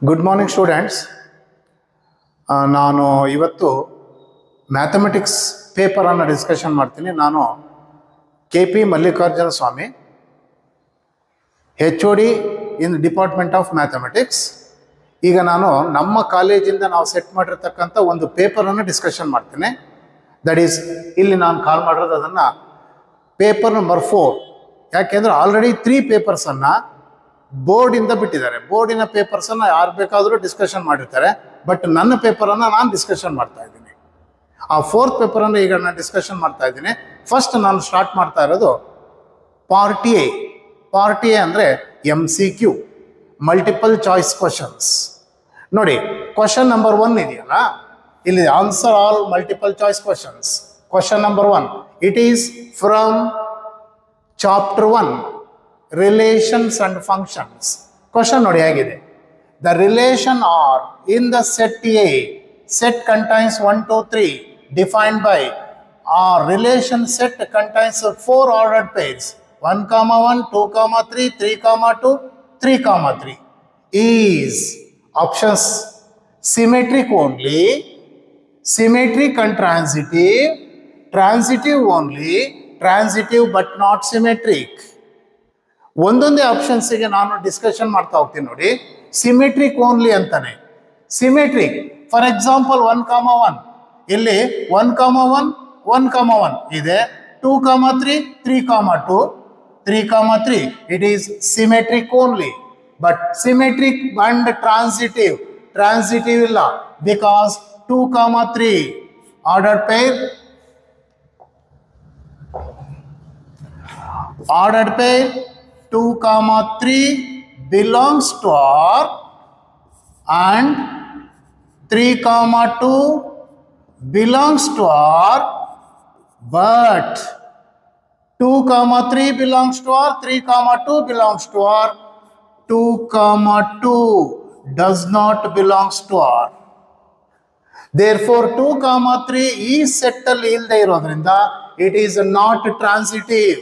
Good morning students. ನಾನು ಇವತ್ತು mathematics ಪೇಪರನ್ನು discussion ಮಾಡ್ತೀನಿ. ನಾನು KP Mallikarjuna Swami, HOD in department of mathematics. ಈಗ ನಾನು ನಮ್ಮ ಕಾಲೇಜಿಂದ ನಾವು ಸೆಟ್ ಮಾಡಿರ್ತಕ್ಕಂಥ ಒಂದು ಪೇಪರನ್ನು ಡಿಸ್ಕಷನ್ ಮಾಡ್ತೀನಿ. ದಟ್ ಈಸ್ ಇಲ್ಲಿ ನಾನು ಕಾಲ್ ಮಾಡಿರೋದು ಅದನ್ನು ಪೇಪರ್ ನಂಬರ್ 4. ಯಾಕೆಂದರೆ ಆಲ್ರೆಡಿ 3 ಪೇಪರ್ಸನ್ನು ಬೋರ್ಡಿಂದ ಬಿಟ್ಟಿದ್ದಾರೆ. ಬೋರ್ಡಿನ ಪೇಪರ್ಸನ್ನು ಯಾರು ಬೇಕಾದರೂ ಡಿಸ್ಕಷನ್ ಮಾಡಿರ್ತಾರೆ. ಬಟ್ ನನ್ನ ಪೇಪರನ್ನು ನಾನು ಡಿಸ್ಕಷನ್ ಮಾಡ್ತಾ ಇದ್ದೀನಿ. ಆ 4th ಪೇಪರನ್ನು ಈಗ ನಾನು ಡಿಸ್ಕಷನ್ ಮಾಡ್ತಾ ಇದ್ದೀನಿ. ಫಸ್ಟ್ ನಾನು ಸ್ಟಾರ್ಟ್ ಮಾಡ್ತಾ ಇರೋದು ಪಾರ್ಟ್ ಎ. ಪಾರ್ಟ್ ಎ ಅಂದರೆ MCQ, ಮಲ್ಟಿಪಲ್ ಚಾಯ್ಸ್ ಕ್ವಶನ್ಸ್. ನೋಡಿ, ಕ್ವಶನ್ ನಂಬರ್ 1 ಇದೆಯಲ್ಲ, ಇಲ್ಲಿ answer all multiple choice questions. Question number 1, it is from chapter 1, relations and functions. Question ನೋಡಿ ಹೇಗಿದೆ. The relation R in the set A. Set contains 1, 2, 3 defined by our relation set contains 4 ordered pairs 1, 1, 2, 3, 3, 2, 3, 3 is options symmetric only, symmetric and transitive, transitive only, transitive but not symmetric. ಒಂದೊಂದೇ ಆಪ್ಷನ್ಸ್ಗೆ ನಾನು discussion ಮಾಡ್ತಾ ಹೋಗ್ತೀನಿ. ನೋಡಿ, symmetric only ಅಂತಾನೆ. Symmetric for example 1, 1 ಇಲ್ಲಿ 1, 1, 1, 1 ಇದೆ. 2, 3, 3, 2, 3, 3 it is symmetric only. But symmetric and transitive, transitive ಇಲ್ಲ, because 2, 3 ordered pair, ordered pair 2, 3 belongs to R and 3, 2 belongs to R, but 2, 3 belongs to R, 3, 2 belongs to R, 2, 2 does not belongs to R. Therefore 2, 3 ಈ set ಅಲ್ಲಿ ಇಲ್ಲದೆ ಇರೋದ್ರಿಂದ it is not transitive.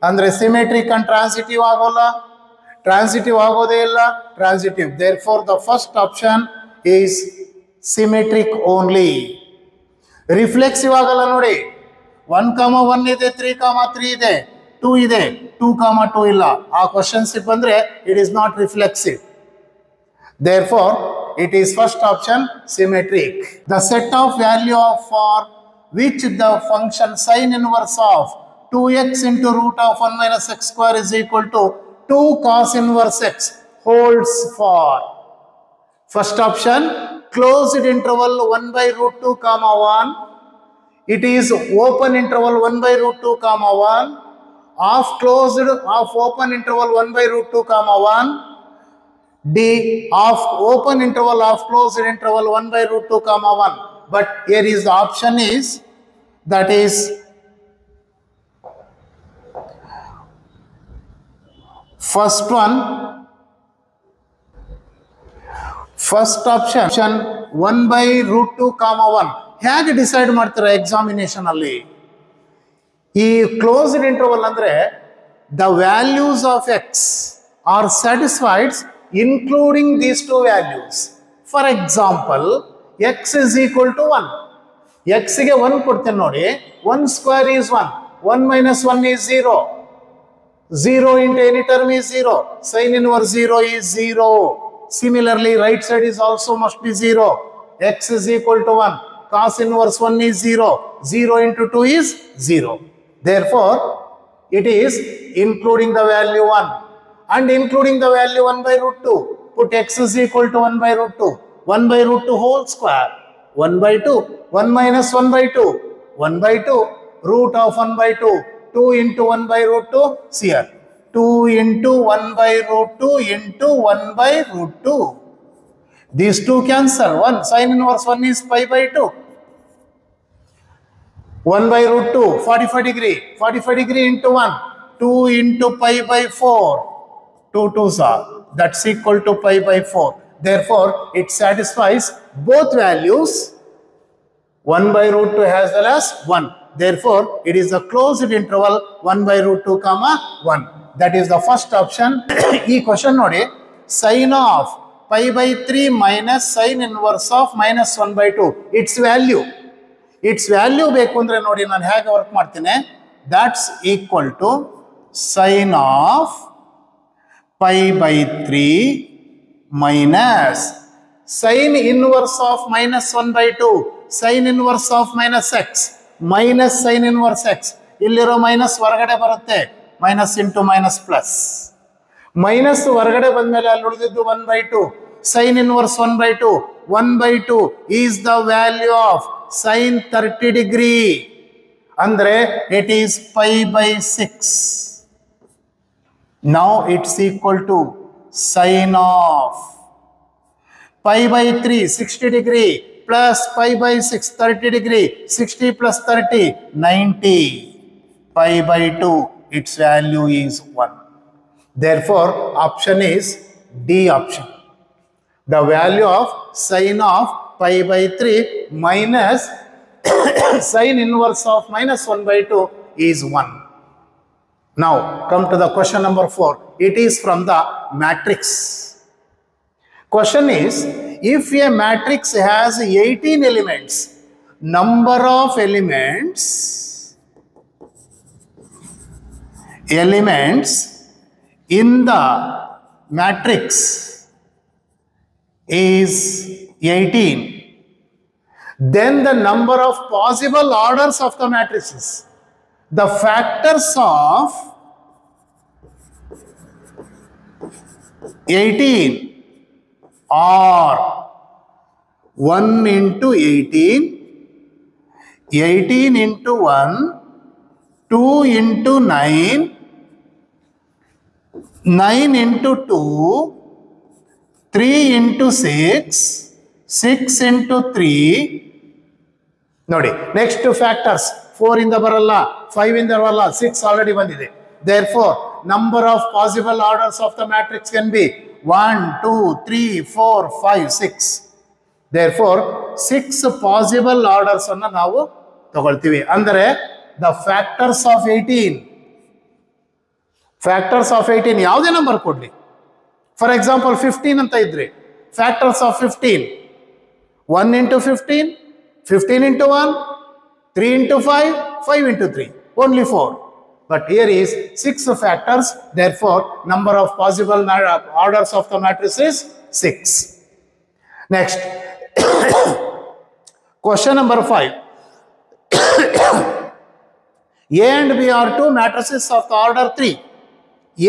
ಅಂದ್ರೆ symmetric and transitive ಆಗೋಲ್ಲ, transitive ಆಗೋದೇ ಇಲ್ಲ, transitive. Therefore the first option is symmetric only. Reflexive ಆಗಲ್ಲ. ನೋಡಿ, 1, 1 ಇದೆ, 3, 3 ಇದೆ, 2 ಇದೆ, 2, 2 ಇಲ್ಲ. ಆ ಕ್ವಶನ್ಸ್ ಬಂದ್ರೆ it is not reflexive. Therefore it is first option symmetric. The set of value of for which the function sin inverse of 2x into root of 1 minus x square is equal to 2 cos inverse x holds for. First option, closed interval 1 by root 2 comma 1. It is open interval 1 by root 2 comma 1. Half closed of open interval 1 by root 2 comma 1. D of open interval of closed interval 1 by root 2 comma 1. But here is the option is, that is first one, first option 1 by root 2 comma 1. ಹೇಗೆ decide ಮಾಡ್ತಾರೆ examination ಅಲ್ಲಿ? ಈ closed interval ಅಂದ್ರೆ the values of x are satisfied including these 2 values. For example x is equal to 1. ಎಕ್ಸ್ಗೆ 1 ಕೊಡ್ತೇನೆ ನೋಡಿ. 1 square is 1, 1 minus 1 is 0. 0 into any term is 0. Sin inverse 0 is 0. Similarly, right side is also must be 0. X is equal to 1. Cos inverse 1 is 0. 0 into 2 is 0. Therefore, it is including the value 1 and including the value 1 by root 2. Put x is equal to 1 by root 2. 1 by root 2 whole square. 1 by 2. 1 minus 1 by 2. 1 by 2. Root of 1 by 2. 2 into 1 by root 2. See here. 2 into 1 by root 2 into 1 by root 2. These 2 cancel. 1 sin inverse 1 is pi by 2. 1 by root 2, 45 degree. 45 degree into 1. 2 into pi by 4. 2 2s are. That's equal to pi by 4. Therefore, it satisfies both values. 1 by root 2 as well as 1. Therefore, it is a closed interval 1 by root 2 comma 1. That is the first option. ಈ question ನೋಡಿ, sin of pi by 3 minus sin inverse of minus 1 by 2. Its value ಬೇಕು ಅಂದ್ರೆ ನೋಡಿ ನಾನು ಹೇಗೆ work ಮಾಡ್ತೀನಿ. That's equal to sin of pi by 3 minus sin inverse of minus 1 by 2, sin inverse of minus x minus sin inverse x. ಇಲ್ಲಿರೋ minus ಹೊರಗಡೆ ಬರುತ್ತೆ, minus into minus plus. Minus ಹೊರಗಡೆ ಬಂದ್ಮೇಲೆ ಅಲ್ಲಿ ಉಳಿದಿದ್ದು 1 by 2, sin inverse 1 by 2. 1 by 2 is the value of sin 30 degree. Andre it is pi by 6. Now it's equal to sin of pi by 3 60 degree plus pi by 6 30 degree. 60 plus 30 90. Pi by 2 its value is 1. Therefore option is D option. The value of sin of pi by 3 minus sin inverse of minus 1 by 2 is 1. Now come to the question number 4. It is from the matrix. Question is, if a matrix has 18 elements, number of elements in the matrix is 18, then the number of possible orders of the matrices, the factors of 18 are 1 into 18, 18 into 1, 2 into 9, 9 into 2, 3 into 6, 6 into 3. Nodi, next two factors, 4 in the baralla, 5 in the baralla, 6 already bandide. Therefore, number of possible orders of the matrix can be 1, 2, 3, 4, 5, 6. Therefore, 6 possible orders anna ನಾವು ತಗೊಳ್ತೀವಿ. ಅಂದರೆ the factors of 18. Factors of 18 ಯಾವುದೇ number ಕೊಡ್ಲಿ. For example, 15 ಅಂತ ಇದ್ರೆ factors of 15. 1 into 15, 15 into 1, 3 into 5, 5 into 3. Only 4. But here is 6 factors. Therefore, number of possible orders of the matrix is 6. Next, question number 5. A and B are two matrices of the order 3.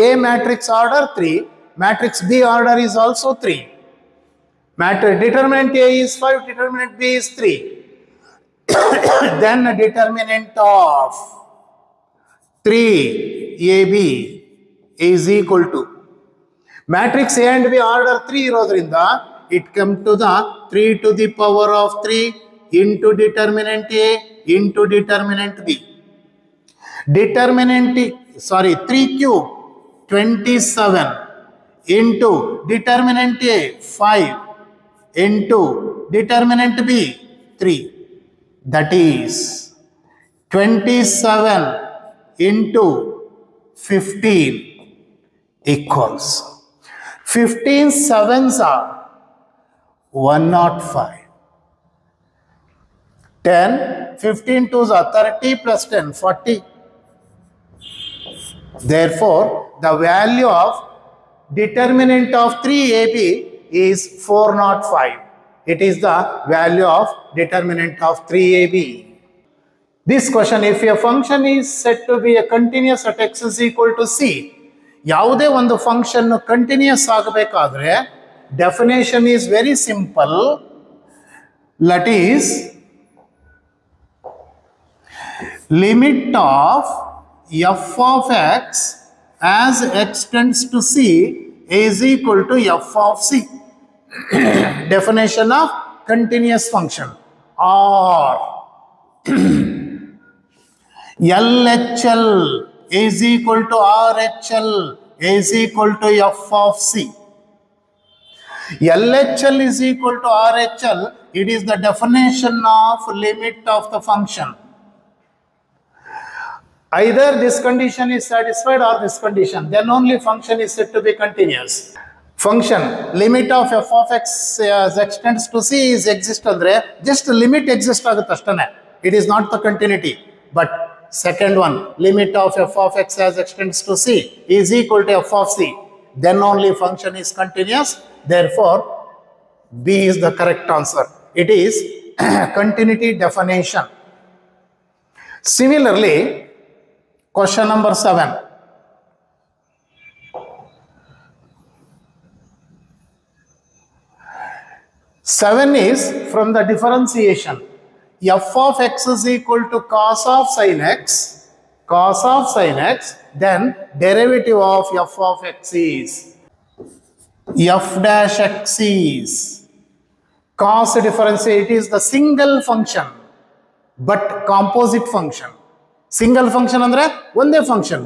A matrix order 3, matrix B order is also 3. Matrix determinant A is 5, determinant B is 3. Then the determinant of 3AB is equal to matrix A and B order 3 irodrinda it comes to the 3 to the power of 3 into determinant A into determinant B. Determinant 3 cube 27 into determinant A 5 into determinant B 3. That is 27 into 15 equals 15 sevens are 105. 10, 15 twos are 30 plus 10, 40. Therefore, the value of determinant of 3AB is 405. It is the value of determinant of 3AB. This question, if a function is said to be a continuous at x is equal to c, ಯಾವುದೇ ಒಂದು function continuous ಆಗಬೇಕಾದ್ರೆ definition is very simple. That is limit of f of x as x tends to c is equal to f of c. Definition of continuous function. Or LHL is equal to RHL is equal to f of c. LHL is equal to RHL. It is the definition of limit of the function. Either this condition is satisfied or this condition, then only function is said to be continuous. Function limit of f of x extends to c is exist ಅಂದರೆ just limit exist ಆಗುತ್ತೆ ಅಷ್ಟೇ. It is not the continuity. But second one, limit of f of x as extends to c is equal to f of c, then only function is continuous. Therefore, B is the correct answer. It is continuity definition. Similarly, question number 7. Seven is from the differentiation. F of x is equal to cos of sin x, then derivative of f of x is f dash x is cos differentiate. It is the single function but composite function. Single function ಅಂದ್ರೆ ಒಂದೇ function,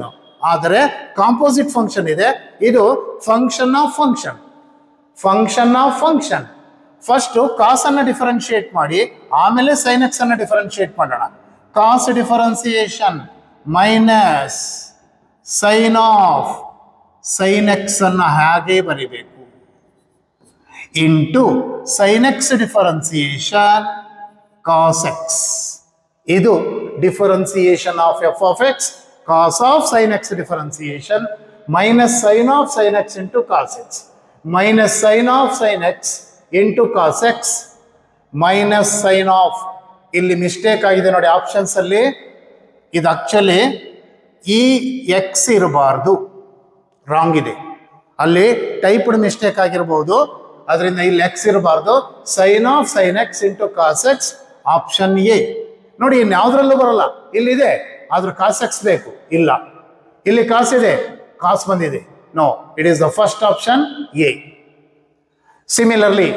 ಆದರೆ composite function ಇದೆ. ಇದು function of function. First cos ಅನ್ನು differentiate ಮಾಡಿ ಆಮೇಲೆ sine x ಅನ್ನು differentiate ಮಾಡೋಣ. Cos differentiation minus sine of sine x ಅನ್ನು ಹಾಗೆ ಬರಿಬೇಕು into sine x differentiation cos x. ಇದು differentiation of f of x, cos of sine x differentiation minus sine of sine x into cos x, minus sine of sine x into cos x, minus sine of. ಇಲ್ಲಿ mistake ಆಗಿದೆ ನೋಡಿ options ಅಲ್ಲಿ. ಇದು actually ಈ X ಇರಬಾರ್ದು, wrong ಇದೆ. ಅಲ್ಲಿ typed mistake ಆಗಿರ್ಬೋದು, ಅದರಿಂದ ಇಲ್ಲಿ ಎಕ್ಸ್ ಇರಬಾರ್ದು. Sine of sine x into cos x, option A. ನೋಡಿ ಇನ್ಯಾವುದ್ರಲ್ಲೂ ಬರಲ್ಲ, ಇಲ್ಲಿದೆ ಆದ್ರೂ ಕಾಸ್ ಎಕ್ಸ್ ಬೇಕು, ಇಲ್ಲ ಇಲ್ಲಿ ಕಾಸ್ ಇದೆ, ಕಾಸ್ ಬಂದಿದೆ. No, it is the first option A. Similarly,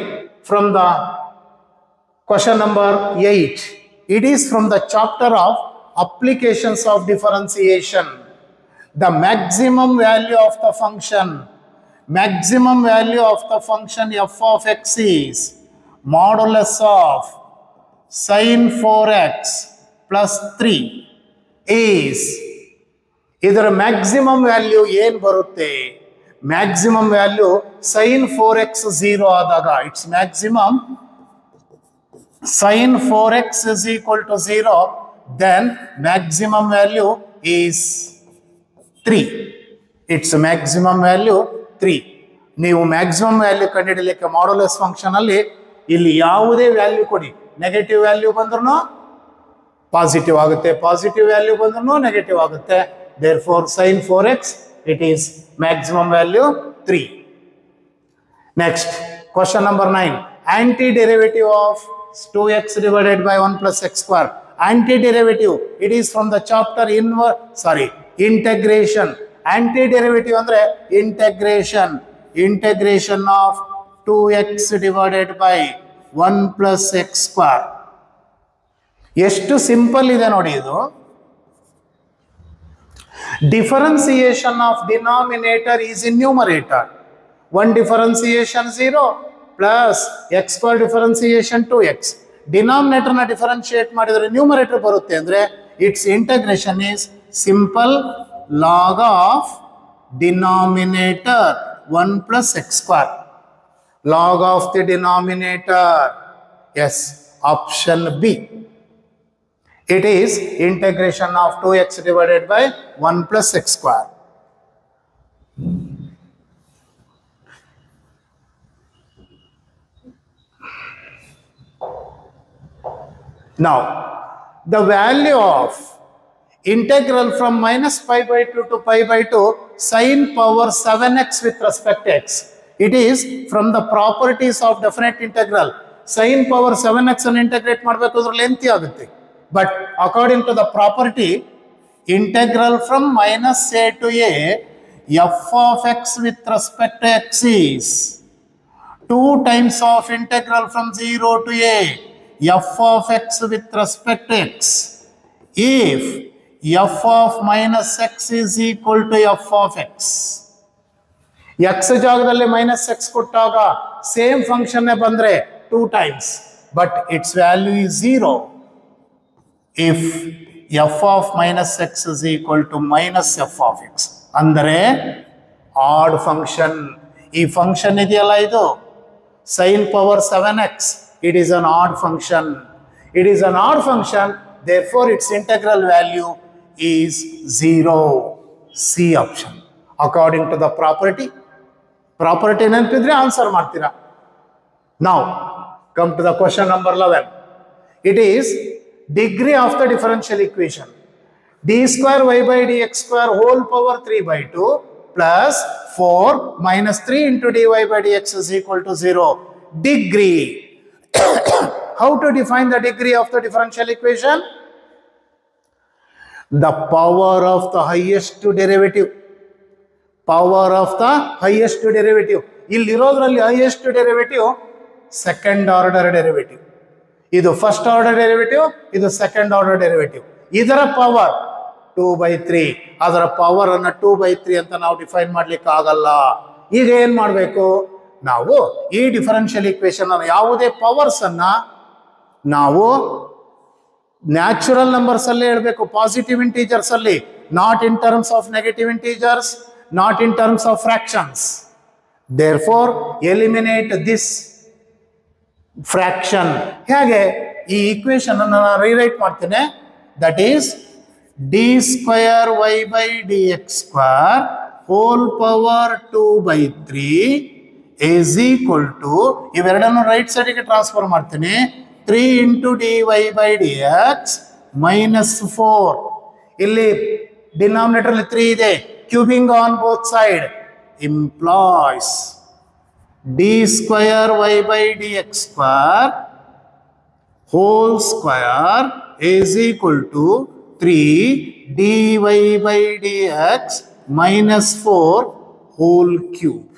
from the question number 8, it is from the chapter of applications of differentiation. The maximum value of the function f of x is modulus of sin 4x plus 3 is. ಇದರ maximum value ಏನು ಬರುತ್ತೆ? Maximum value sign 4x 0 ಆದಾಗ it's maximum sin 4x is equal to 0, then maximum value is 3. Its maximum value 3. ನೀವು maximum value ಕಂಡುಹಿಡಿಯಲಿಕ್ಕೆ modulus function ಅಲ್ಲಿ ಇಲ್ಲಿ ಯಾವುದೇ value ಕೊಡಿ, negative value ಬಂದ್ರೂ ಪಾಸಿಟಿವ್ ಆಗುತ್ತೆ, ಪಾಸಿಟಿವ್ ವ್ಯಾಲ್ಯೂ ಬಂದ್ರೂ ನೆಗೆಟಿವ್ ಆಗುತ್ತೆ. Therefore, sin 4x, it is maximum value 3. Next, question number 9. Antiderivative of 2x divided by 1 plus x square. Antiderivative, it is from the chapter integration. Antiderivative andre integration of 2x divided by 1 plus x square. ಎಷ್ಟು simple ಇದೆ ನೋಡಿ ಇದು. Differentiation of denominator is in numerator. 1 differentiation 0 plus x square differentiation 2x. Denominator na differentiate ಮಾಡಿದ್ರೆ numerator ಬರುತ್ತೆ ಅಂದ್ರೆ its integration is simple log of denominator 1 plus x square. Log of the denominator. Yes, option B. It is integration of 2x divided by 1 plus x square. Now, the value of integral from minus pi by 2 to pi by 2 sin power 7x with respect to x. It is from the properties of definite integral. Sin power 7x and integrate ಮಾಡಬೇಕಾದ್ರೆ lengthy ಆಗುತ್ತೆ. But according to the property, integral from minus a to a, f of x with respect to x is 2 times of integral from 0 to a, f of x with respect to x. If f of minus x is equal to f of x. x ಜಾಗದಲ್ಲಿ minus x ಕೊಟ್ಟಾಗ same function ಬಂದ್ರೆ 2 times, but its value is 0. If f of minus x is equal to minus f of x, ಅಂದರೆ odd function. ಈ function ಇದೆಯಲ್ಲ ಇದು sin power 7x, it is an odd function. It is an odd function, therefore its integral value is 0. C option. According to the property ನೆನಪಿದ್ರೆ answer ಮಾಡ್ತೀರಾ. Now come to the question number 11. It is degree of the differential equation d square y by dx square whole power 3 by 2 plus 4 minus 3 into dy by dx is equal to 0. Degree. How to define the degree of the differential equation? The power of the highest derivative. Power of the highest derivative. ಇಲ್ಲಿರೋದ್ರಲ್ಲಿ highest derivative second order derivative. ಇದು first order derivative, ಇದು second order derivative. ಇದರ power 2/3, ಅದರ power ಅನ್ನ 2/3 ಅಂತ ನಾವು define ಮಾಡ್ಲಿಕ್ಕೆ ಆಗಲ್ಲ. ಈಗ ಏನ್ ಮಾಡಬೇಕು, ನಾವು ಈ ಡಿಫರೆನ್ಷಿಯಲ್ ಇಕ್ವೇಶನ್ ಅನ್ನು ಯಾವುದೇ ಪವರ್ಸ್ ಅನ್ನ ನಾವು ನ್ಯಾಚುರಲ್ ನಂಬರ್ಸ್ ಅಲ್ಲೇ ಹೇಳ್ಬೇಕು, ಪಾಸಿಟಿವ್ ಇಂಟೀಜರ್ಸ್ ಅಲ್ಲಿ, not in terms of negative integers, not in terms of fractions. Therefore eliminate this fraction. ಹೇಗೆ ಈ ಈಕ್ವೇಶನ್ ಅನ್ನು ನಾನು ರೀರೈಟ್ ಮಾಡ್ತೇನೆ. That is d square y by d x square whole power 2/3 is equal to, ಇವೆರಡನ್ನು right ಸೈಡ್ಗೆ transfer ಮಾಡ್ತೇನೆ, 3 into dy by dx minus 4. ಇಲ್ಲಿ denominator ಅಲ್ಲಿ 3 ಇದೆ, ಕ್ಯೂಬಿಂಗ್ on both side implies d square y by dx square whole square is equal to 3 dy by dx minus 4 whole cube.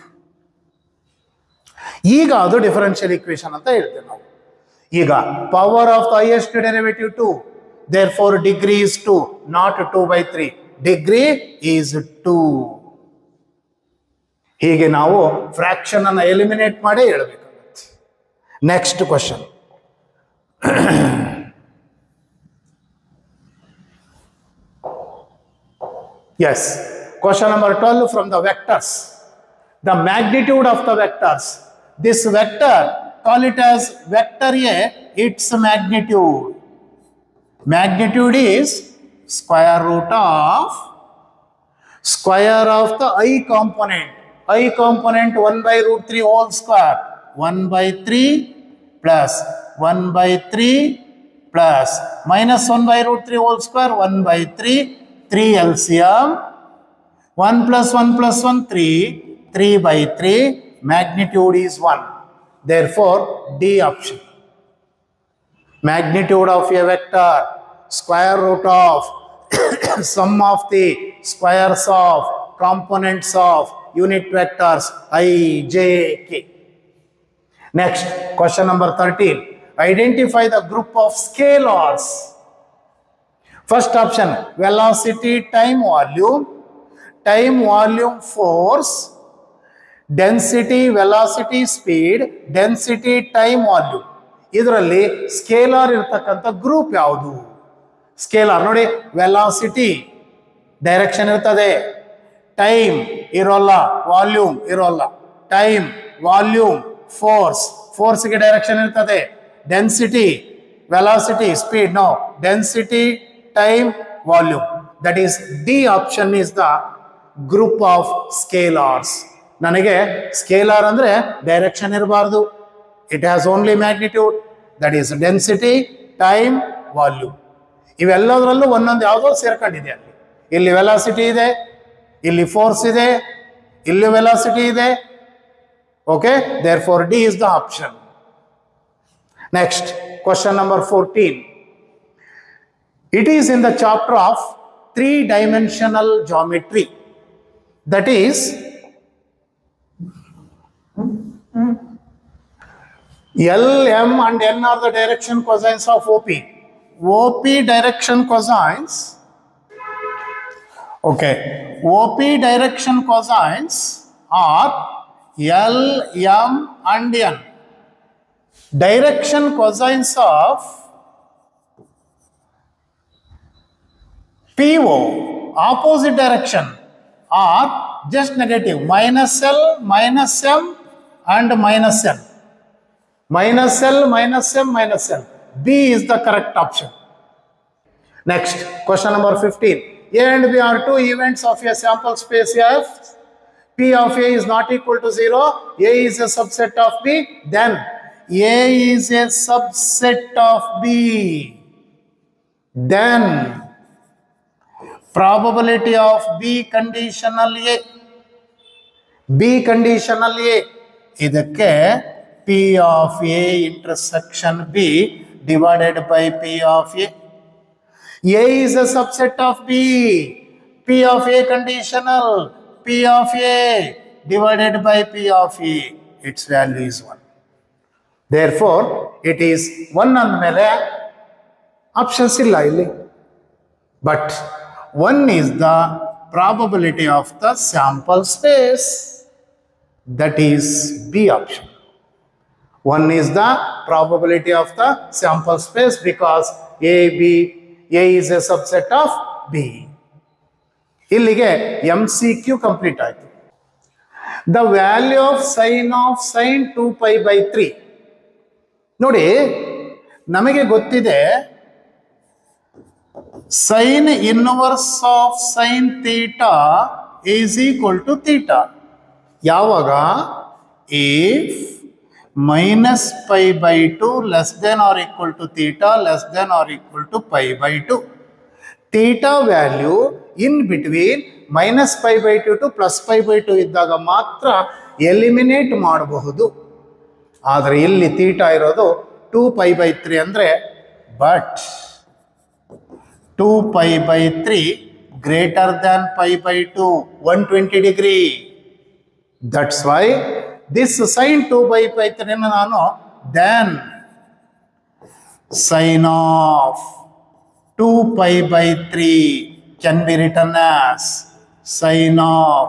ಈಗ ಅದು differential equation ಅಂತ ಹೇಳ್ತೇವೆ ನಾವು. ಈಗ power of the highest derivative 2, therefore degree is 2, not 2/3. degree is 2. ಹೀಗೆ ನಾವು fraction ಅನ್ನು eliminate ಮಾಡಿ ಹೇಳಬೇಕಾಗುತ್ತೆ. Next question. Yes, question number 12 from the vectors. The magnitude of the vectors. This vector, call it as vector A, its magnitude. Magnitude is square root of the I component. I component 1/√3 whole square, 1/3 plus 1/3 plus minus 1/√3 whole square, 1/3, 3 LCM, 1 plus 1 plus 1, 3, 3/3, magnitude is 1. Therefore, D option. Magnitude of a vector, square root of sum of the squares of components of unit vectors I, J, K. Next, question number 13. Identify the group of scalars. First option, velocity time volume force, density velocity speed, density time volume. ಇದರಲ್ಲಿ scalar ಇರತಕ್ಕಂಥ group ಯಾವುದು? Scalar ನೋಡಿ, velocity direction ಇರ್ತದೆ, time ಇರೋಲ್ಲ, volume ಇರೋಲ್ಲ. Time, volume, ಫೋರ್ಸ್ಗೆ direction ಇರ್ತದೆ. Density, velocity, speed, no, density, time, volume. That is D option is the group of scalars. ನನಗೆ ಸ್ಕೇಲಾರ್ ಅಂದ್ರೆ ಡೈರೆಕ್ಷನ್ ಇರಬಾರ್ದು, it has only magnitude, that is density, time, volume. ಇವೆಲ್ಲದರಲ್ಲೂ ಒಂದೊಂದು ಯಾವುದೋ ಸೇರ್ಕೊಂಡಿದೆ. ಅಲ್ಲಿ ಇಲ್ಲಿ ವೆಲಾಸಿಟಿ ಇದೆ, ಇಲ್ಲಿ ಫೋರ್ಸ್ ಇದೆ, ಇಲ್ಲಿ ವೆಲಾಸಿಟಿ ಇದೆ. Okay, therefore D is the option. Next, question number 14. It is in the chapter of 3-dimensional geometry. That is, L, M and N are the direction cosines of OP. OP direction cosines. Okay, OP direction cosines are L, M and N. Direction cosines of PO, opposite direction, are just negative, minus L, minus M and minus N. Minus L, minus M, minus N. B is the correct option. Next, question number 15. A and B are two events of a sample space F. P of A is not equal to 0. A is a subset of B. Then A is a subset of B. Then probability of B conditional A. B conditional A. ಇದಕ್ಕೆ P of A intersection B divided by P of A. A is a subset of B. P of A conditional. P of A divided by P of A. Its value is 1. Therefore, it is 1 andmele options illa illi. But 1 is the probability of the sample space. That is B option. 1 is the probability of the sample space because A is a subset of B. ಇಲ್ಲಿಗೆ MCQ complete ಆಯಿತು. The value of sine 2π/3. ನೋಡಿ, ನಮಗೆ ಗೊತ್ತಿದೆ sine inverse of sine theta is equal to theta. ಯಾವಾಗ if -π/2 less than or equal to theta less than or equal to π/2. Theta value in between -π/2 to +π/2 ಇದ್ದಾಗ ಮಾತ್ರ eliminate ಮಾಡಬಹುದು. ಆದರೆ ಇಲ್ಲಿ theta ಇರೋದು 2π/3 ಅಂದರೆ, but 2π/3 greater than π/2 120 degree. That's why this sine 2π/3 ನಾನು then sin of 2π/3 can be written as sin of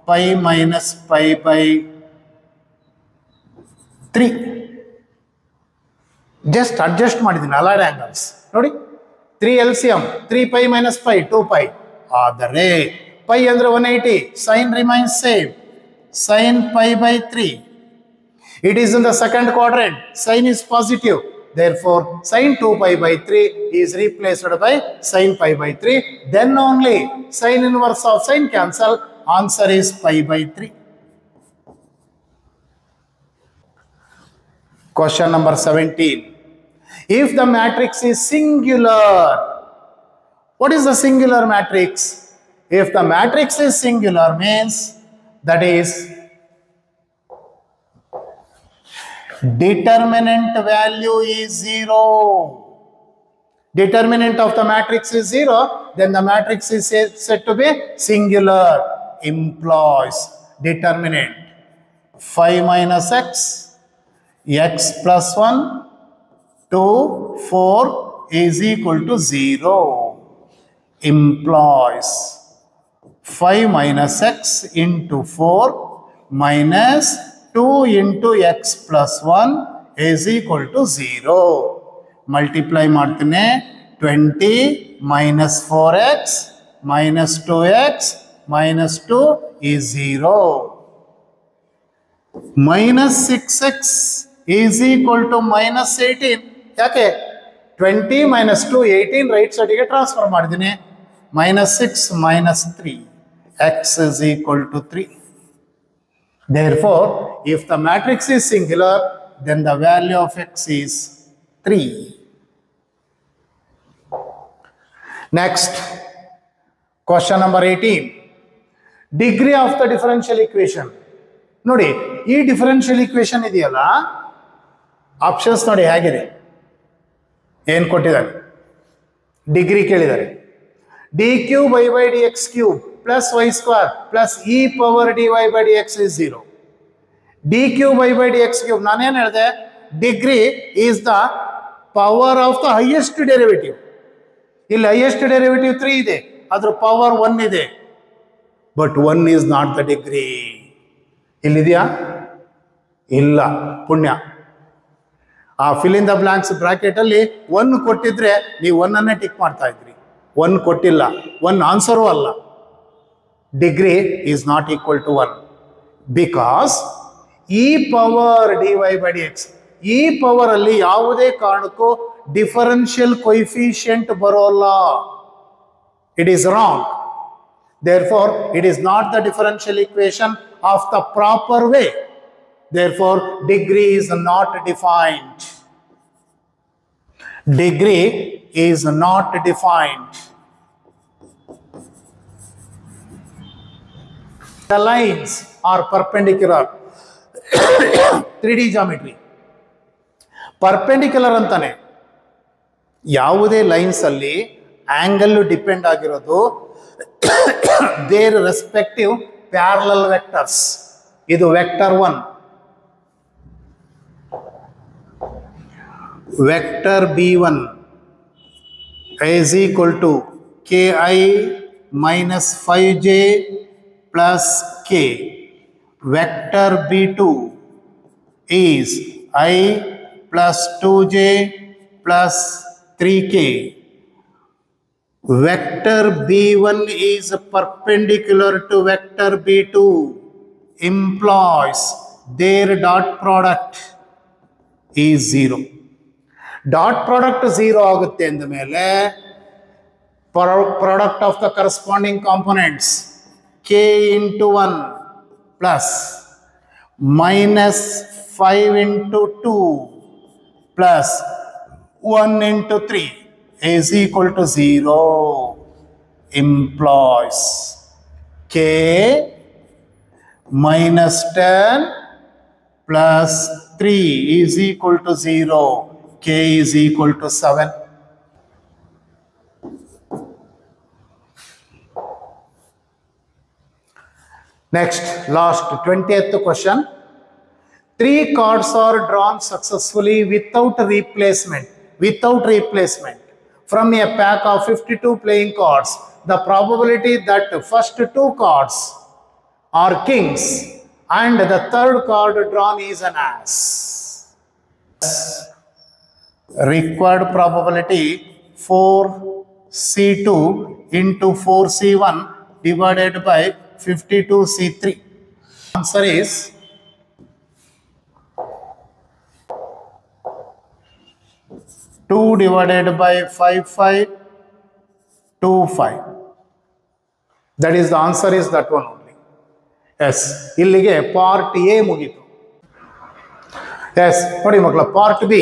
pi minus π/3. just adjust ಮಾಡಿದ್ದೀನಿ allied angles ನೋಡಿ. 3 LCM 3π minus π 2π. ಆದರೆ pi ಅಂದ್ರೆ 180, sin remains same, sin π/3. It is in the second quadrant, sin is positive. Therefore, sin 2π/3 is replaced by sin π/3. Then only sin inverse of sin cancel. Answer is π/3. Question number 17. If the matrix is singular, what is the singular matrix? If the matrix is singular means that is determinant value is 0. Determinant of the matrix is 0, then the matrix is said to be singular. Implies determinant 5 minus x, x plus 1, 2, 4 is equal to 0. Implies 5 minus x into 4 minus 2 into x plus 1 is equal to 0. Multiply ಮಾಡ್ತೀನಿ. 20 minus 4x minus 2x minus 2 is 0. Minus 6x is equal to minus 18. ಯಾಕೆ? 20 minus 2 18 right ಸೈಡಿಗೆ transfer ಮಾಡಿದ್ದೀನಿ. minus 6 minus 3 x is equal to 3. Therefore, if the matrix is singular, then the value of x is 3. Next, question number 18. Degree of the differential equation. ನೋಡಿ, ಈ differential equation ಇದೆಯಲ್ಲ, options ನೋಡಿ ಹೇಗಿದೆ, ಏನು ಕೊಟ್ಟಿದ್ದಾರೆ, degree ಕೇಳಿದ್ದಾರೆ. d³/dx³ plus y² plus e power dy/dx is 0. d³/dx³ ನಾನೇನು ಹೇಳಿದೆ, degree is the power of the highest derivative. ಇಲ್ಲಿ ಹೈಯೆಸ್ಟ್ ಡೆರಿವೇಟಿವ್ 3 ಇದೆ, ಅದ್ರ ಪವರ್ 1 ಇದೆ, but 1 is not the degree. ಇಲ್ಲಿದೆಯಾ? ಇಲ್ಲ, ಪುಣ್ಯ. ಆ fill in the blanks bracket ಅಲ್ಲಿ 1 ಕೊಟ್ಟಿದ್ರೆ ನೀವು 1 ಅನ್ನೇ ಟಿಕ್ ಮಾಡ್ತಾ ಇದ್ರಿ. 1 ಕೊಟ್ಟಿಲ್ಲ, 1 ಆನ್ಸರು ಅಲ್ಲ. degree is not equal to 1 because e power dy by dx e power ಅಲ್ಲಿ ಯಾವುದೇ ಕಾರಣಕ್ಕೂ differential coefficient ಬರೋಲ್ಲ. It is wrong. Therefore, it is not the differential equation of the proper way. Therefore, degree is not defined. Degree is not defined. The lines are perpendicular. 3D geometry. Perpendicular ಅಂತಾನೆ ಯಾವುದೇ lines ಅಲ್ಲಿ angle depend ಆಗಿರೋದು there respective parallel vectors. ಇದು vector 1, vector b1 is equal to ki minus 5j plus k. Vector b2 is I plus 2j plus 3k. Vector b1 is perpendicular to vector b2, implies their dot product is 0. Dot product 0 ಆಗುತ್ತೆ ಅಂದ ಮೇಲೆ product of the corresponding components k into 1 plus minus 5 into 2 plus 1 into 3 is equal to 0 implies k minus 10 plus 3 is equal to 0. K is equal to 7. Next, last 20th question. 3 cards are drawn successfully without replacement. From a pack of 52 playing cards, the probability that the first 2 cards are kings and the third card drawn is an ass. Required probability 4c2 into 4c1 divided by 52c3. Answer is 2 divided by 5525. That is the answer is that one only. Yes, illige part A mugitu. Yes, nodi makla part B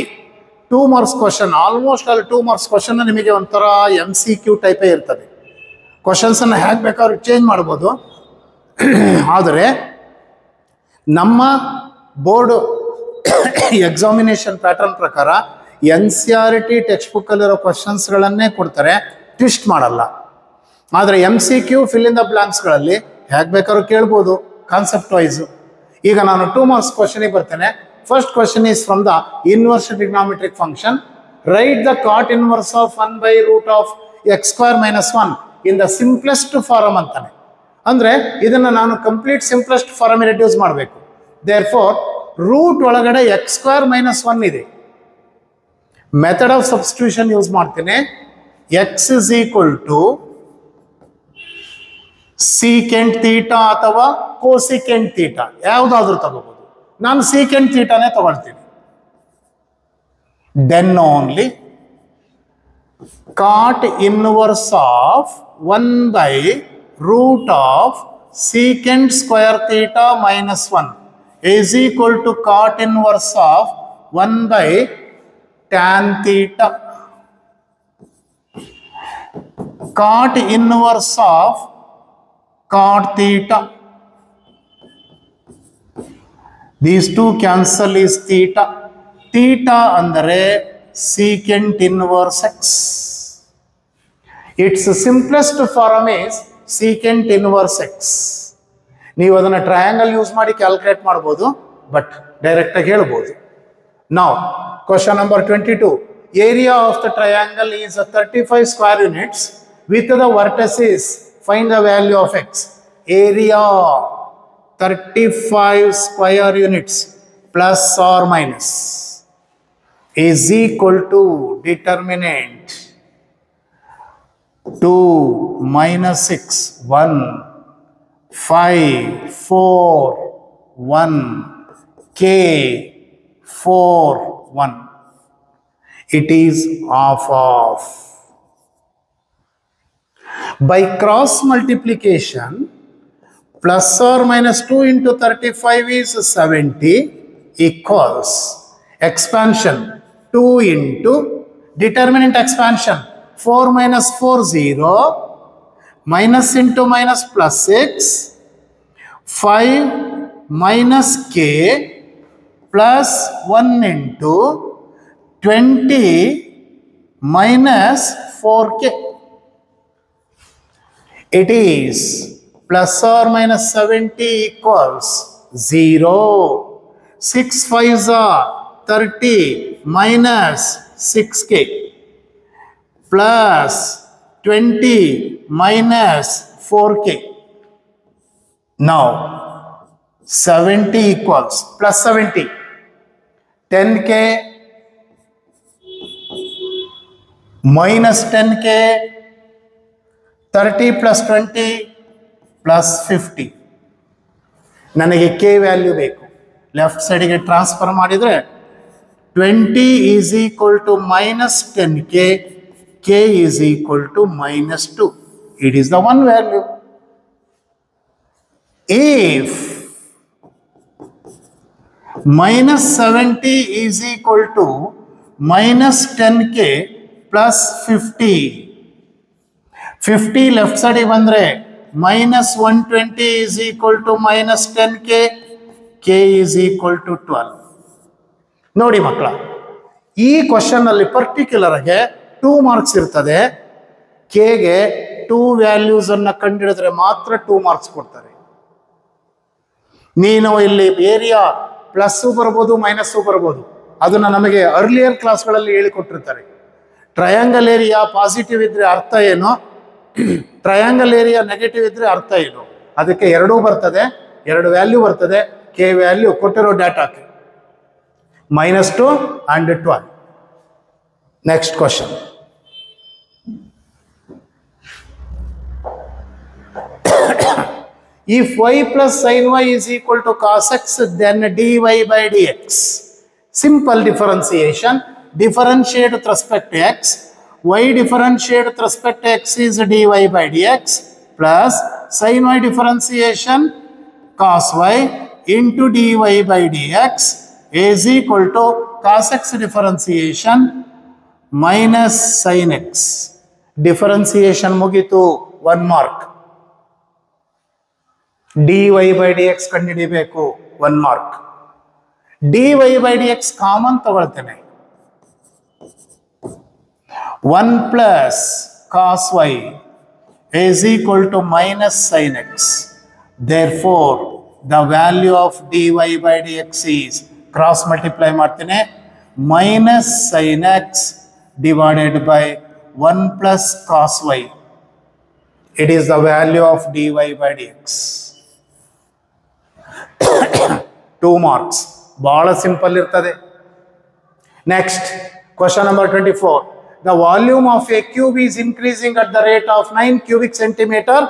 2 marks question, almost all 2 marks question ನಿಮಗೆ ಒಂಥರ MCQ ಟೈಪೇ ಇರ್ತದೆ. Questions ಅನ್ನು ಹೇಗೆ ಬೇಕಾದ್ರೂ change ಮಾಡ್ಬೋದು. ಆದರೆ ನಮ್ಮ board examination pattern ಪ್ರಕಾರ NCERT ಟೆಕ್ಸ್ಟ್ ಬುಕ್ಕಲ್ಲಿರೋ ಕ್ವಶನ್ಸ್ಗಳನ್ನೇ ಕೊಡ್ತಾರೆ, ಟ್ವಿಸ್ಟ್ ಮಾಡಲ್ಲ. ಆದರೆ MCQ ಫಿಲ್ ಇನ್ ದ ಬ್ಲಾಂಕ್ಸ್ಗಳಲ್ಲಿ ಹೇಗೆ ಬೇಕಾದ್ರೂ ಕೇಳ್ಬೋದು ಕಾನ್ಸೆಪ್ಟ್ ವೈಸ್. ಈಗ ನಾನು 2 marks ಕ್ವಶನಿಗೆ ಬರ್ತೇನೆ. First question is from the inverse trigonometric function. Write the cot inverse of 1 by root of x square minus 1 in the simplest form ಅಂತಾನೆ. ಅಂದರೆ ಇದನ್ನು ನಾನು ಕಂಪ್ಲೀಟ್ ಸಿಂಪ್ಲೆಸ್ಟ್ ಫಾರ್ಮ್ ರೆಡ್ಯೂಸ್ ಮಾಡಬೇಕು. Therefore, ರೂಟ್ ಒಳಗಡೆ x square minus 1 ಇದೆ. Method of substitution use ಮಾಡ್ತೇನೆ. x is equal to secant theta ಅಥವಾ cosecant theta ಯಾವುದಾದ್ರೂ ತಗೋಬಹುದು. ನಾನು secant thetaನೇ ತಗೊಳ್ತೀನಿ. Then only cot inverse of 1 by root of secant square theta minus 1 is equal to cot inverse of 1 by tan theta. Cot inverse of cot theta. These two cancel is theta. Theta ಅಂದರೆ secant inverse x. Its simplest form is secant inverse x. ನೀವು ಅದನ್ನು triangle use ಮಾಡಿ calculate ಮಾಡ್ಬೋದು, but direct ಆಗಿ ಹೇಳ್ಬೋದು. Now, question number 22. Area of the triangle is 35 square units. With the vertices, find the value of x. Area 35 square units plus or minus is equal to determinant 2 minus 6 1 5, 4, 1, K, 4, 1. It is half. By cross multiplication, plus or minus 2 into 35 is 70 equals expansion 2 into determinant expansion 4 minus 4 0 minus into minus plus 6 5 minus K plus 1 into 20 minus 4K. It is plus or minus 70 equals 0. 6 5s are 30 minus 6K plus 20 minus 4K. Now 70 equals plus 70 10K minus 10K 30 plus 20 plus 50. ನನಗೆ K value ಬೇಕು. Left ಸೈಡಿಗೆ transfer ಮಾಡಿದರೆ 20 is equal to minus 10K, K is equal to minus 2. It is the one value. If minus 70 is equal to minus 10K plus 50, 50 left side ಬಂದ್ರೆ minus 120 is equal to minus 10K, K is equal to 12. ನೋಡಿ ಮಕ್ಕಳ, ಈ question ಅಲ್ಲಿ particular ಆಗಿ 2 marks ಇರ್ತದೆ. K ಗೆ 2 values ಅನ್ನ ಕಂಡುಹಿಡಿದ್ರೆ ಮಾತ್ರ 2 ಮಾರ್ಕ್ಸ್ ಕೊಡ್ತಾರೆ. ನೀನು ಇಲ್ಲಿ ಏರಿಯಾ ಪ್ಲಸ್ ಬರ್ಬೋದು ಮೈನಸ್ ಬರ್ಬೋದು, ಅದನ್ನ ನಮಗೆ ಅರ್ಲಿಯರ್ ಕ್ಲಾಸ್ಗಳಲ್ಲಿ ಹೇಳಿಕೊಟ್ಟಿರ್ತಾರೆ. ಟ್ರಯಾಂಗಲ್ ಏರಿಯಾ ಪಾಸಿಟಿವ್ ಇದ್ರೆ ಅರ್ಥ ಏನು, ಟ್ರಯಾಂಗಲ್ ಏರಿಯಾ ನೆಗೆಟಿವ್ ಇದ್ರೆ ಅರ್ಥ ಏನು, ಅದಕ್ಕೆ ಎರಡೂ ಬರ್ತದೆ, 2 ವ್ಯಾಲ್ಯೂ ಬರ್ತದೆ. K ವ್ಯಾಲ್ಯೂ ಕೊಟ್ಟಿರೋ ಡಾಟಾಕ್ಕೆ -2 and 12. Next question. If y plus sin y is equal to cos x, then dy by dx. Simple differentiation. Differentiate with respect to x. Y differentiate with respect to x is dy by dx plus sin y differentiation cos y into dy by dx is equal to cos x differentiation minus sin x. Differentiation ಮುಗಿತು, 1 mark. dy by dx ಕಂಡುಹಿಡಿಯಬೇಕು, 1 mark. dy by dx common ತಗೊಳ್ತೇನೆ. 1 plus cos y is equal to minus sin x. Therefore, the value of dy by dx is, cross multiply ಮಾಡ್ತೇನೆ, minus sin x divided by 1 plus cos y. It is the value of dy by dx. 2 marks. ಬಹಳ simple ಇರ್ತದೆ. Next question number 24. The volume of a cube is increasing at the rate of 9 cubic centimeter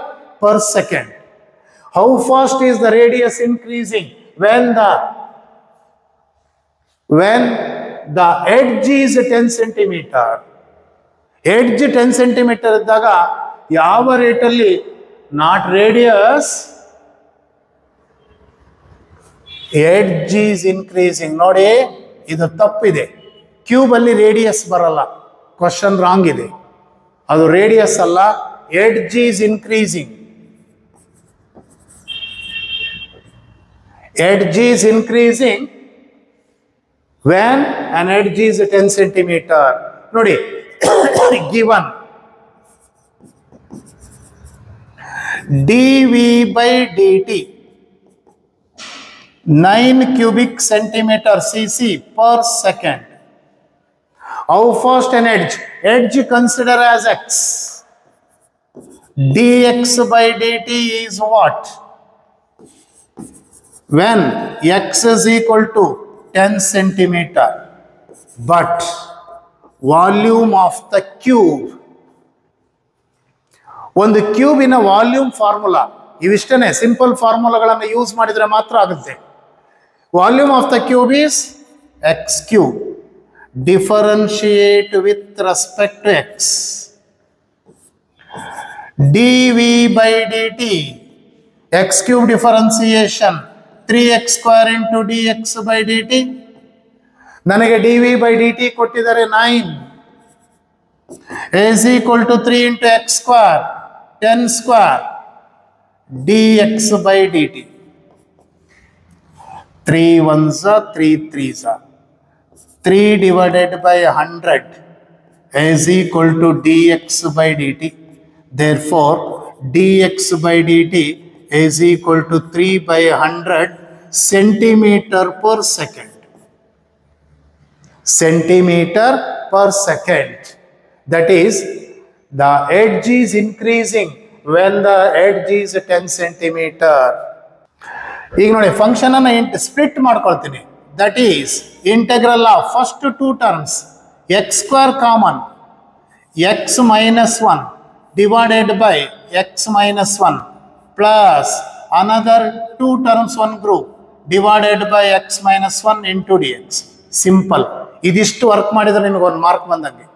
per second. How fast is the radius increasing when the edge is 10 centimeter? Edge 10 centimeter ಇದ್ದಾಗ ಯಾವ rate ಅಲ್ಲಿ, not radius, edge is increasing. ನೋಡಿ, ಇದು ತಪ್ಪಿದೆ. Cube ಅಲ್ಲಿ radius ಬರಲ್ಲ, question wrong ಇದೆ. ಅದು ರೇಡಿಯಸ್ ಅಲ್ಲ, edge is increasing. Edge is increasing when an edge is 10 centimeter. ನೋಡಿ, given dv by dt 9 cubic centimeter cc per second. How fast an edge? Edge consider as x. dx by dt is what? When x is equal to 10 centimeter. But volume of the cube, ಒಂದು ಕ್ಯೂಬಿನ volume formula ಇವಿಷ್ಟೇ simple ಫಾರ್ಮುಲಾಗಳನ್ನು use ಮಾಡಿದರೆ ಮಾತ್ರ ಆಗುತ್ತೆ. Volume of the cube is x cube. Differentiate with respect to x. dv by dt, x cube differentiation 3x square into dx by dt. ನನಗೆ dv by dt ಕೊಟ್ಟಿದ್ದಾರೆ 9 is equal to 3 into x square 10 square dx by dt. 3 ones are 3 threes are 3 divided by 100 is equal to dx by dt. Therefore, dx by dt is equal to 3 by 100 centimeter per second. Centimeter per second. That is, the edge is increasing when the edge is 10 centimeter. ಈಗ ನೋಡಿ function ಅನ್ನು split ಮಾಡ್ಕೊಳ್ತೀನಿ. That is integral of first two terms x square common x minus 1 divided by x minus 1 plus another two terms one group divided by x minus 1 into dx. Simple. ಇದಿಷ್ಟು work ಮಾಡಿದ್ರೆ ನಿಮಗೆ ಒಂದು mark ಬಂದಂಗೆ.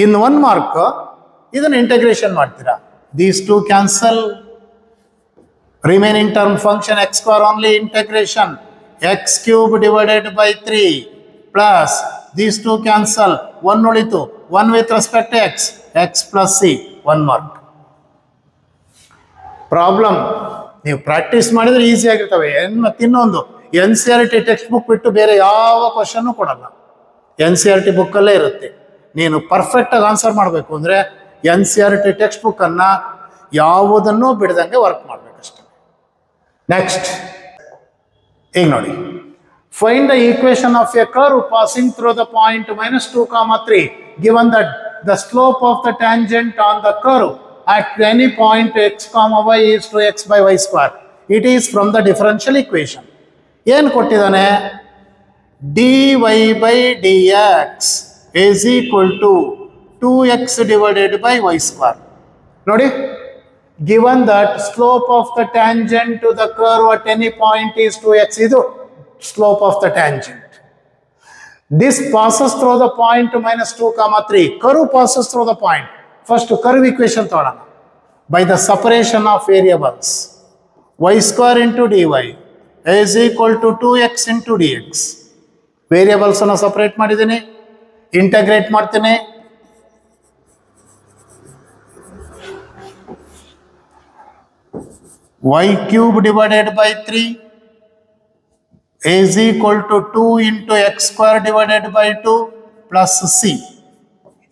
ಇನ್ನು 1 mark ಇದನ್ನು integration ಮಾಡ್ತೀರಾ. These two cancel. Remaining term function x square only integration x cube divided by 3 plus these two cancel. 1 ಉಳಿತು. 1 with respect to x plus c. 1 mark. Problem ನೀವು ಪ್ರಾಕ್ಟೀಸ್ ಮಾಡಿದ್ರೆ ಈಸಿ ಆಗಿರ್ತವೆ. ಮತ್ತೆ ಇನ್ನೊಂದು, NCERT ಟೆಕ್ಸ್ಟ್ ಬುಕ್ ಬಿಟ್ಟು ಬೇರೆ ಯಾವ question ಕೊಡಲ್ಲ. NCERT ಬುಕ್ಕಲ್ಲೇ ಇರುತ್ತೆ. ನೀನು ಪರ್ಫೆಕ್ಟಾಗಿ ಆನ್ಸರ್ ಮಾಡಬೇಕು ಅಂದರೆ NCERT ಟೆಕ್ಸ್ಟ್ ಬುಕ್ಕನ್ನು ಯಾವುದನ್ನೂ ಬಿಡದಂಗೆ ವರ್ಕ್ ಮಾಡಬೇಕಷ್ಟೆ. ನೆಕ್ಸ್ಟ್ ಈಗ ನೋಡಿ, find the equation of A curve passing through the point -2, 3 given that the slope of the tangent on the curve at any point x, y is 2x by y square. It is from the differential equation. ಏನು ಕೊಟ್ಟಿದ್ದಾನೆ? dy by dx is equal to 2x divided by y square. ನೋಡಿ, given that slope of the tangent to the curve at any point is 2x, ಇದು slope of the tangent. This passes through the point -2, 3. Curve passes through the point. First curve equation ತಗೊಳ್ಳೋಣ. By the separation of variables, y square into dy is equal to 2x into dx. Variables ಅನ್ನು separate ಮಾಡಿದ್ದೀನಿ, integrate ಮಾಡ್ತೀನಿ. y cube divided by 3 is equal to 2 into x square divided by 2 plus c.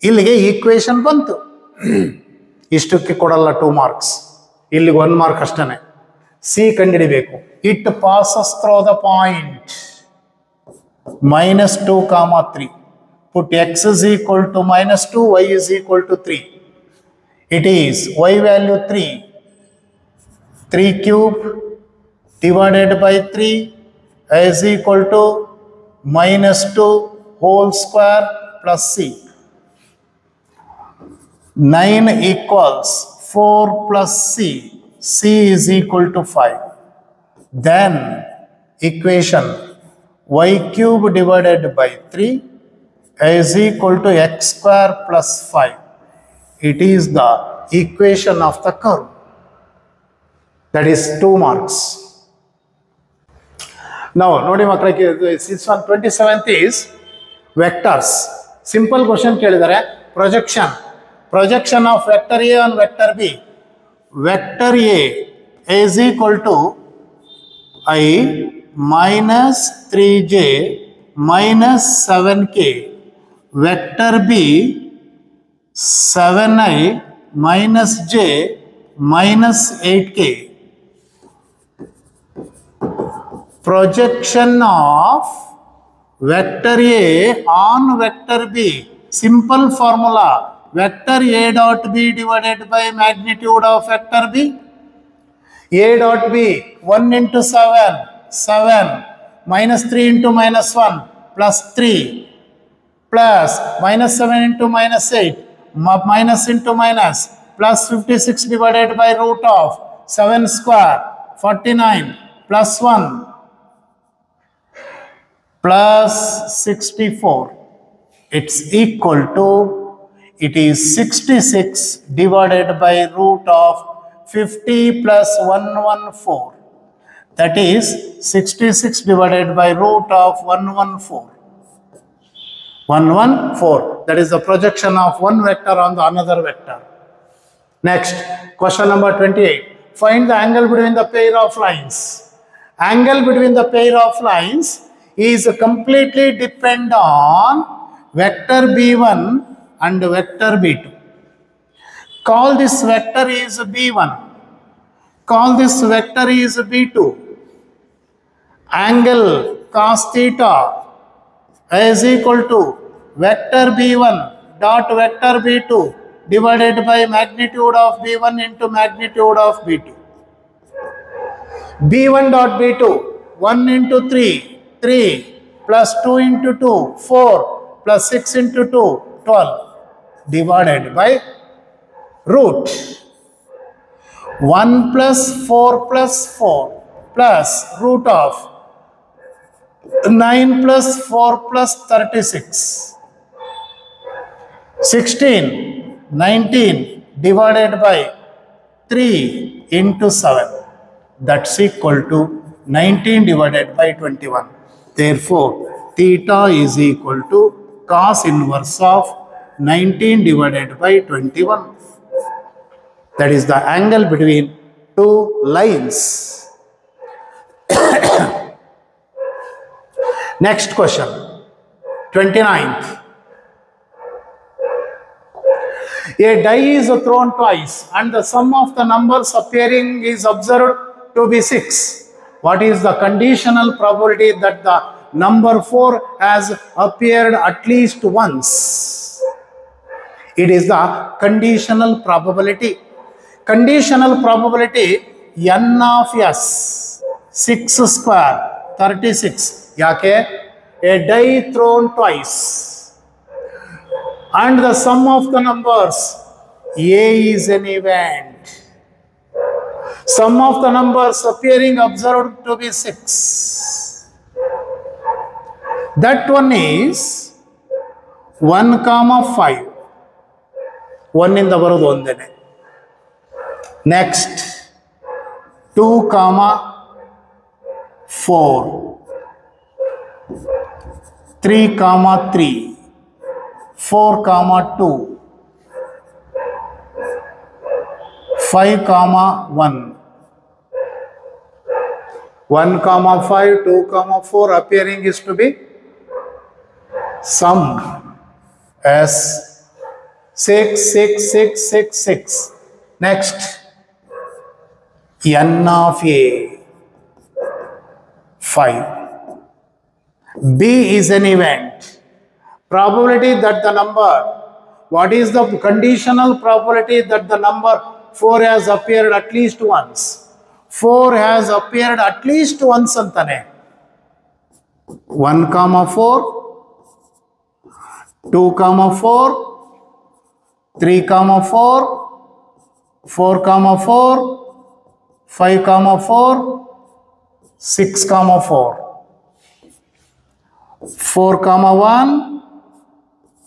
ಇಲ್ಲಿಗೆ equation ಬಂತು. ಇಷ್ಟಕ್ಕೆ ಕೊಡಲ್ಲ 2 marks, ಇಲ್ಲಿಗೆ 1 mark ಅಷ್ಟೇ. C ಕಂಡುಹಿಡಿಬೇಕು. It passes through the point -2, 3. Put x is equal to -2, y is equal to 3. It is y value 3 cube divided by 3 is equal to -2 whole square plus c. 9 equals 4 plus c. c is equal to 5. Then equation y cube divided by 3 is equal to x square plus 5. It is the equation of the curve. That is 2 marks. Now, ನೋಡಿ ಮಕ್ಕಳಿಗೆ, this one 27th is vectors. Simple question ಕೇಳಿದ್ದಾರೆ. Projection of vector A on vector B. Vector A is equal to I minus 3j minus 7k. Vector B 7i minus j minus 8k. Projection of vector A on vector B. Simple formula. Vector A dot B divided by magnitude of vector B. A dot B 1 into 7, 7 minus 3 into -1 plus 3 plus -7 into -8 minus into minus plus 56 divided by root of 7 square 49 plus 1 plus 64. It's equal to, it is 66 divided by root of 50 plus 114. That is 66 divided by root of 114. 114. That is the projection of one vector on the another vector. Next, question number 28. Find the angle between the pair of lines. Angle between the pair of lines is completely depend on vector b1 and vector b2. Call this vector is b1. Call this vector is b2. Angle cos theta is equal to vector b1 dot vector b2 divided by magnitude of b1 into magnitude of b2. b1 dot b2, 1 into 3, 3 plus 2 into 2, 4 plus 6 into 2, 12 divided by root 1 plus 4 plus 4 plus root of 9 plus 4 plus 36. 16, 19 divided by 3 into 7. That's equal to 19 divided by 21. Therefore, theta is equal to cos inverse of 19 divided by 21. That is the angle between two lines. Next question, 29th. A die is thrown twice and the sum of the numbers appearing is observed to be 6. What is the conditional probability that the number 4 has appeared at least once? It is the conditional probability. Conditional probability n of s 6 square 36. Yake? A die thrown twice and the sum of the numbers a is an event. Sum of the numbers appearing observed to be 6. That one is 1 comma 5. 1 in the barudu ondene. Next 2 comma 4. 3 comma 3. 4 comma 2. 5 comma 1. 1 comma 5, 2 comma 4 appearing is to be summed as 6, 6, 6, 6, 6. Next, n of a 5. B is an event. Probability that the number, what is the conditional probability that the number 4 has appeared at least once? 4 has appeared at least once antane. 1 comma 4, 2 comma 4, 3 comma 4, 4 comma 4, 5 comma 4, 6 comma 4, 4 comma 1,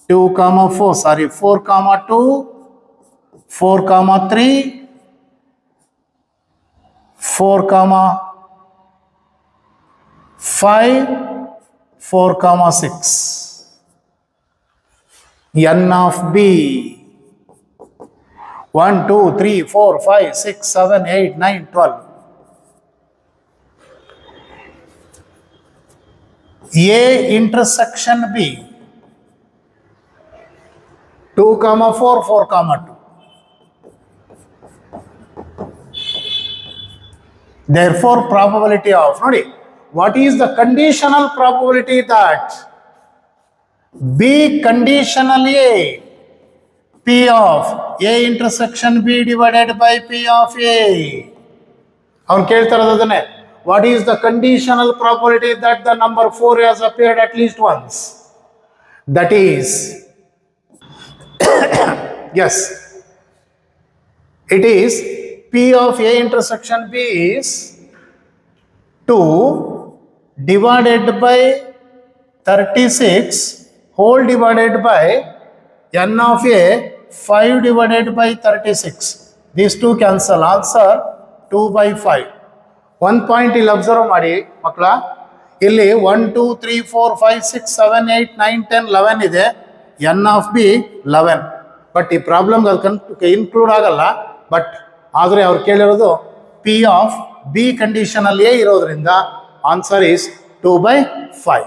2 comma 4, sorry, 4 comma 2, 4 comma 3, 4 comma 5, 4 comma 6. N of B 1, 2, 3, 4, 5, 6, 7, 8, 9, 12. A intersection B 2 comma 4, 4 comma 2. Therefore, probability of, what is the conditional probability that B conditional A, P of A intersection B divided by P of A. What is the conditional probability that the number 4 has appeared at least once? That is, yes, It is P of A intersection B is 2 divided by 36 whole divided by n of A 5 divided by 36. These two cancel. Answer 2 by 5. 1 point ಇಲ್ಲಿ observe ಮಾಡಿ ಮಕ್ಕಳ, ಇಲ್ಲಿ 1 2 3 4 5 6 7 8 9 10 11 ಇದೆ, n of B 11. But ಈ ಪ್ರಾಬ್ಲಮ್ಗೆ ಅದು include ಆಗಲ್ಲ. But ಆದರೆ ಅವ್ರು ಕೇಳಿರೋದು ಪಿ ಆಫ್ ಬಿ ಕಂಡೀಷನಲ್ಲಿ ಎ ಇರೋದ್ರಿಂದ ಆನ್ಸರ್ ಈಸ್ 2 by 5.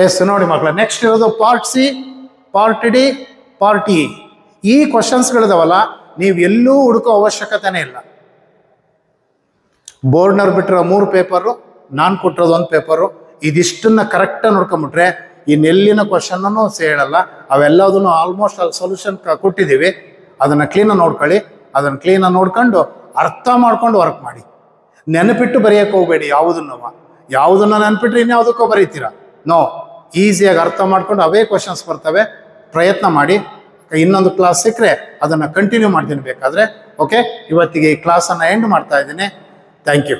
ಎಸ್ ನೋಡಿ ಮಕ್ಕಳ, ನೆಕ್ಸ್ಟ್ ಇರೋದು part C, part D, part E. ಈ ಕ್ವಶನ್ಸ್ಗಳಿದಾವಲ್ಲ, ನೀವು ಎಲ್ಲೂ ಹುಡುಕೋ ಅವಶ್ಯಕತೆನೇ ಇಲ್ಲ. ಬೋರ್ಡ್ನವ್ರು ಬಿಟ್ಟಿರೋ 3 ಪೇಪರು, ನಾನು ಕೊಟ್ಟಿರೋದು 1 ಪೇಪರು, ಇದಿಷ್ಟನ್ನ ಕರೆಕ್ಟಾಗಿ ನೋಡ್ಕೊಂಬಿಟ್ರೆ ಇನ್ನೆಲ್ಲಿನ ಕ್ವಶನ್ನೂ ಹೇಳಲ್ಲ. ಅವೆಲ್ಲದನ್ನು ಆಲ್ಮೋಸ್ಟ್ ಅಲ್ಲಿ ಸೊಲ್ಯೂಷನ್ ಕೊಟ್ಟಿದ್ದೀವಿ. ಅದನ್ನು ಕ್ಲೀನಾಗಿ ನೋಡ್ಕೊಳ್ಳಿ. ಅದನ್ನು ಕ್ಲೀನಾಗಿ ನೋಡ್ಕೊಂಡು ಅರ್ಥ ಮಾಡ್ಕೊಂಡು ವರ್ಕ್ ಮಾಡಿ. ನೆನಪಿಟ್ಟು ಬರೆಯೋಕ್ಕೆ ಹೋಗಬೇಡಿ. ಯಾವುದನ್ನು ನೆನಪಿಟ್ರೆ ಇನ್ಯಾವುದಕ್ಕೋ ಬರೀತೀರ. ನೋ, ಈಸಿಯಾಗಿ ಅರ್ಥ ಮಾಡ್ಕೊಂಡು ಅವೇ ಕ್ವಶನ್ಸ್ ಬರ್ತವೆ. ಪ್ರಯತ್ನ ಮಾಡಿ. ಇನ್ನೊಂದು ಕ್ಲಾಸ್ ಸಿಕ್ಕರೆ ಅದನ್ನು ಕಂಟಿನ್ಯೂ ಮಾಡ್ತೀನಿ ಬೇಕಾದರೆ. ಓಕೆ, ಇವತ್ತಿಗೆ ಈ ಕ್ಲಾಸನ್ನು ಎಂಡ್ ಮಾಡ್ತಾ ಇದ್ದೀನಿ. Thank you.